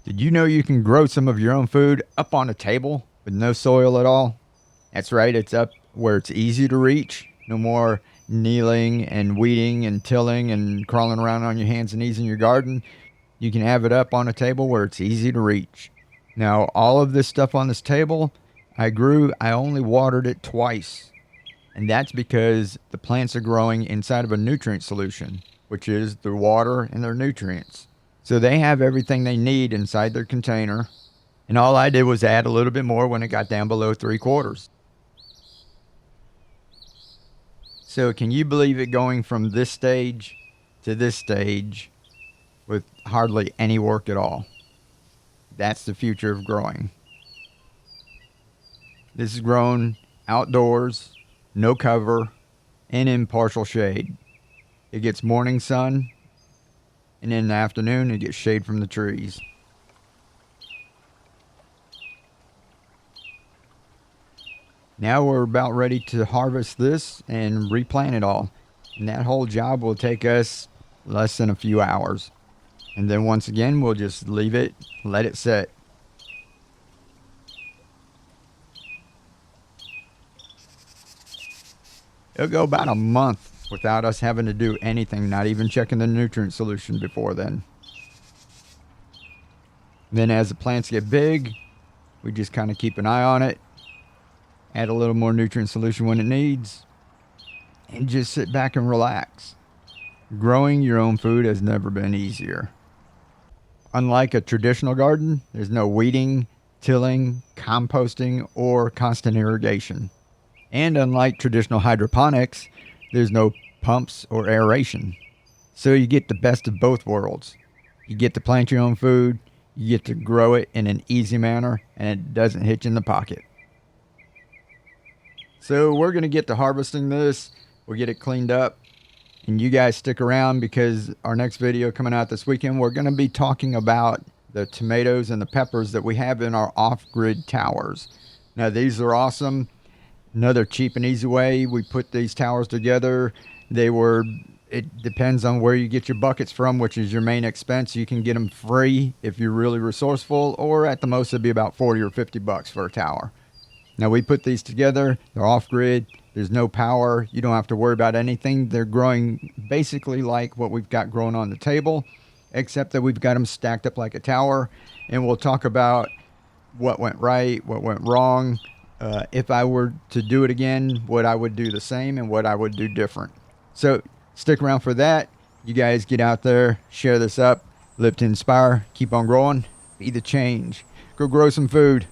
Did you know you can grow some of your own food up on a table with no soil at all? That's right, it's up where it's easy to reach. No more kneeling and weeding and tilling and crawling around on your hands and knees in your garden. You can have it up on a table where it's easy to reach. Now, all of this stuff on this table, I only watered it twice. And that's because the plants are growing inside of a nutrient solution, which is the water and their nutrients. So they have everything they need inside their container. And all I did was add a little bit more when it got down below 3/4. So can you believe it, going from this stage to this stage with hardly any work at all? That's the future of growing. This is grown outdoors, no cover, and in partial shade. It gets morning sun, and in the afternoon it gets shade from the trees. Now we're about ready to harvest this and replant it all. And that whole job will take us less than a few hours. And then once again, we'll just leave it, let it set. It'll go about a month without us having to do anything, not even checking the nutrient solution before then. Then as the plants get big, we just kind of keep an eye on it, add a little more nutrient solution when it needs, and just sit back and relax. Growing your own food has never been easier. Unlike a traditional garden, there's no weeding, tilling, composting, or constant irrigation. And unlike traditional hydroponics, there's no pumps or aeration. So you get the best of both worlds. You get to plant your own food, you get to grow it in an easy manner, and it doesn't hit you in the pocket. So we're going to get to harvesting this. We'll get it cleaned up. And you guys stick around, because our next video coming out this weekend, we're going to be talking about the tomatoes and the peppers that we have in our off-grid towers. Now, these are awesome. Another cheap and easy way we put these towers together. It depends on where you get your buckets from, which is your main expense. You can get them free if you're really resourceful, or at the most it'd be about 40 or 50 bucks for a tower. Now, we put these together. They're off-grid. There's no power. You don't have to worry about anything. They're growing basically like what we've got growing on the table, except that we've got them stacked up like a tower. And we'll talk about what went right, what went wrong. If I were to do it again, what I would do the same and what I would do different. So stick around for that. You guys get out there, share this up, live to inspire, keep on growing, be the change. Go grow some food.